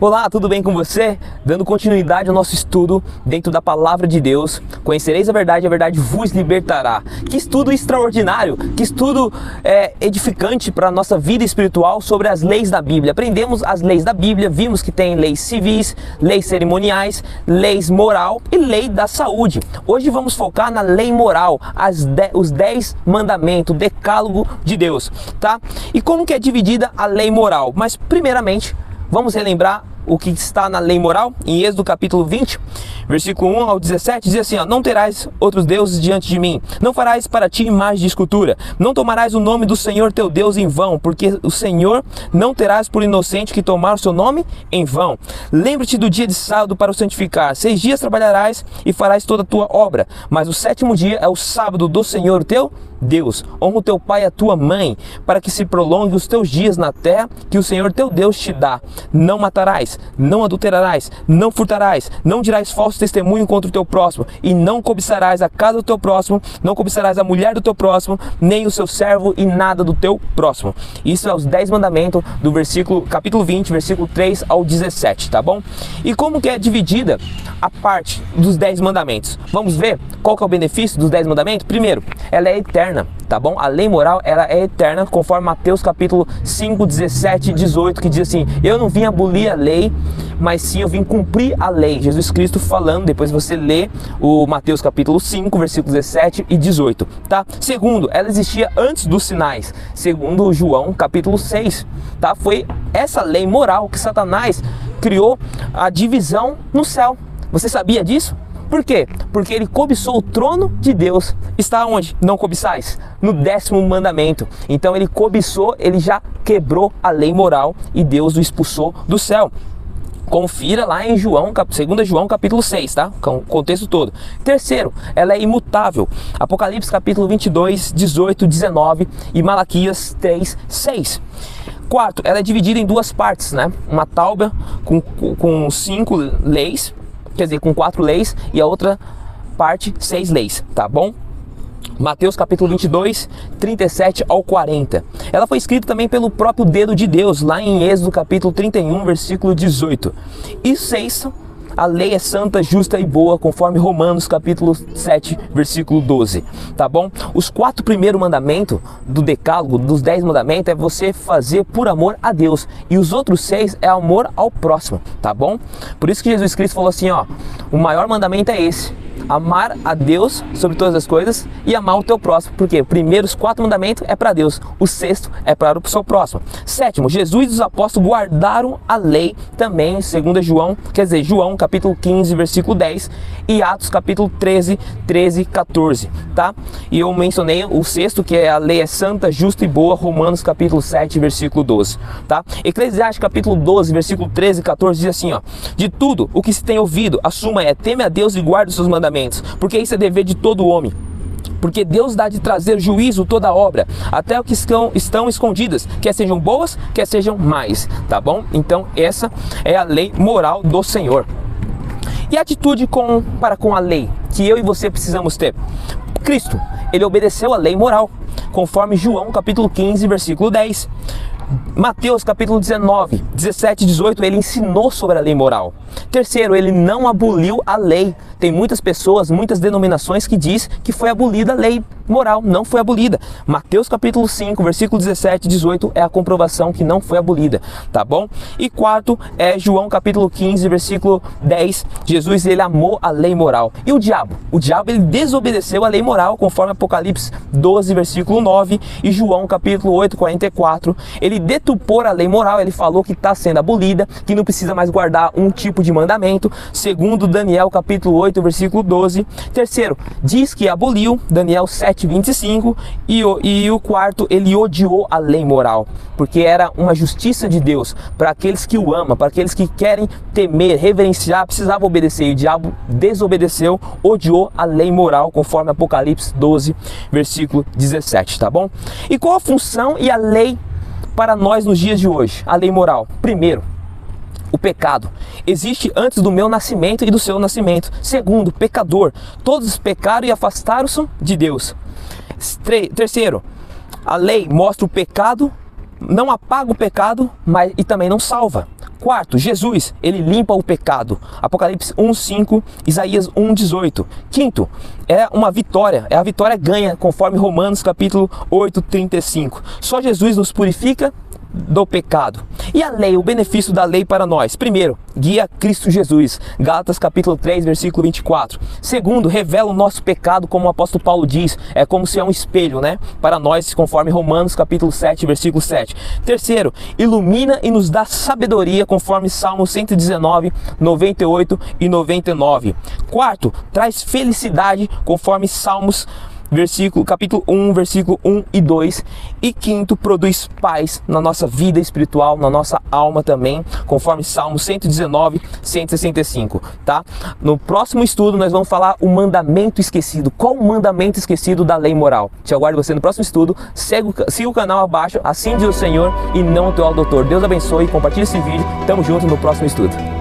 Olá, tudo bem com você? Dando continuidade ao nosso estudo dentro da Palavra de Deus. Conhecereis a verdade vos libertará. Que estudo extraordinário, que estudo edificante para a nossa vida espiritual sobre as leis da Bíblia. Aprendemos as leis da Bíblia, vimos que tem leis civis, leis cerimoniais, leis moral e lei da saúde. Hoje vamos focar na lei moral, os 10 mandamentos, o decálogo de Deus, tá? E como que é dividida a lei moral? Mas primeiramente, vamos relembrar o que está na lei moral, em Êxodo capítulo 20, versículo 1 ao 17, diz assim, ó: não terás outros deuses diante de mim, não farás para ti imagem de escultura, não tomarás o nome do Senhor teu Deus em vão, porque o Senhor não terás por inocente que tomar o seu nome em vão. Lembra-te do dia de sábado para o santificar, 6 dias trabalharás e farás toda a tua obra, mas o 7º dia é o sábado do Senhor teu Deus. Honra o teu pai e a tua mãe, para que se prolongue os teus dias na terra que o Senhor teu Deus te dá. Não matarás, não adulterarás, não furtarás, não dirás falso testemunho contra o teu próximo, e não cobiçarás a casa do teu próximo, não cobiçarás a mulher do teu próximo, nem o seu servo e nada do teu próximo. Isso é os 10 mandamentos do capítulo 20, versículo 3 ao 17, tá bom? E como que é dividida a parte dos 10 mandamentos? Vamos ver qual que é o benefício dos 10 mandamentos? Primeiro, ela é eterna, tá bom? A lei moral, ela é eterna, conforme Mateus capítulo 5, 17 e 18, que diz assim: eu não vim abolir a lei, mas sim eu vim cumprir a lei. Jesus Cristo falando, depois você lê o Mateus capítulo 5, versículos 17 e 18, tá? Segundo, ela existia antes dos sinais, segundo João capítulo 6, tá? Foi essa lei moral que Satanás criou a divisão no céu. Você sabia disso? Por quê? Porque ele cobiçou o trono de Deus. Está onde? Não cobiçais? No 10º mandamento. Então ele cobiçou, ele já quebrou a lei moral e Deus o expulsou do céu. Confira lá em 2 João capítulo 6, tá? Com o contexto todo. Terceiro, ela é imutável. Apocalipse capítulo 22, 18, 19 e Malaquias 3, 6. Quarto, ela é dividida em 2 partes, né? Uma tábua com 5 leis, quer dizer, com 4 leis, e a outra parte 6 leis, tá bom? Mateus capítulo 22, 37 ao 40. Ela foi escrita também pelo próprio dedo de Deus, lá em Êxodo capítulo 31, versículo 18. E 6, a lei é santa, justa e boa, conforme Romanos capítulo 7, versículo 12, tá bom? Os 4 primeiros mandamentos do decálogo, dos 10 mandamentos, é você fazer por amor a Deus, e os outros 6 é amor ao próximo, tá bom? Por isso que Jesus Cristo falou assim, ó: o maior mandamento é esse: amar a Deus sobre todas as coisas e amar o teu próximo. Porque primeiros 4 mandamentos é para Deus, o 6º é para o seu próximo. 7º, Jesus e os apóstolos guardaram a lei também, segundo João, quer dizer, João capítulo 15, versículo 10 e Atos capítulo 13, 13, 14, tá? E eu mencionei o 6º, que é a lei é santa, justa e boa, Romanos capítulo 7, versículo 12, tá? Eclesiastes capítulo 12, versículo 13 e 14 diz assim, ó: de tudo o que se tem ouvido, a suma é: teme a Deus e guarde os seus mandamentos, porque isso é dever de todo homem. Porque Deus dá de trazer juízo toda obra, até o que estão escondidas, quer sejam boas, quer sejam más, tá bom? Então essa é a lei moral do Senhor. E a atitude para com a lei que eu e você precisamos ter? Cristo, ele obedeceu a lei moral, conforme João capítulo 15, versículo 10. Mateus capítulo 19, 17 e 18, ele ensinou sobre a lei moral. Terceiro, ele não aboliu a lei. Tem muitas pessoas, muitas denominações que diz que foi abolida a lei moral. Não foi abolida. Mateus capítulo 5, versículo 17 e 18 é a comprovação que não foi abolida, tá bom? E quarto é João capítulo 15, versículo 10. Jesus, ele amou a lei moral. E o diabo? O diabo, ele desobedeceu a lei moral, conforme Apocalipse 12, versículo 9 e João capítulo 8, 44. Ele detupou a lei moral, ele falou que está sendo abolida, que não precisa mais guardar um tipo de mandamento, segundo Daniel capítulo 8, versículo 12. Terceiro, diz que aboliu, Daniel 7, 25. E o quarto, ele odiou a lei moral, porque era uma justiça de Deus para aqueles que o amam, para aqueles que querem temer, reverenciar, precisava obedecer. E o diabo desobedeceu, odiou a lei moral, conforme Apocalipse 12, versículo 17, tá bom? E qual a função e a lei para nós nos dias de hoje? A lei moral. Primeiro, o pecado existe antes do meu nascimento e do seu nascimento. Segundo, pecador. Todos pecaram e afastaram-se de Deus. Terceiro, a lei mostra o pecado não apaga o pecado, mas e também não salva. Quarto, Jesus, ele limpa o pecado. Apocalipse 1:5, Isaías 1:18. Quinto, é uma vitória, é a vitória ganha, conforme Romanos capítulo 8:35. Só Jesus nos purifica do pecado. E a lei, o benefício da lei para nós? Primeiro, guia Cristo Jesus, Gálatas capítulo 3, versículo 24. Segundo, revela o nosso pecado, como o apóstolo Paulo diz, é como se é um espelho, né, para nós, conforme Romanos capítulo 7, versículo 7. Terceiro, ilumina e nos dá sabedoria, conforme Salmo 119, 98 e 99. Quarto, traz felicidade, conforme Salmos capítulo 1, versículo 1 e 2. E quinto, produz paz na nossa vida espiritual, na nossa alma também, conforme Salmo 119, 165, tá? No próximo estudo nós vamos falar o mandamento esquecido. Qual o mandamento esquecido da lei moral? Te aguardo você no próximo estudo. Siga o canal abaixo, assim diz o Senhor e não o teu doutor. Deus abençoe, compartilhe esse vídeo. Tamo junto no próximo estudo.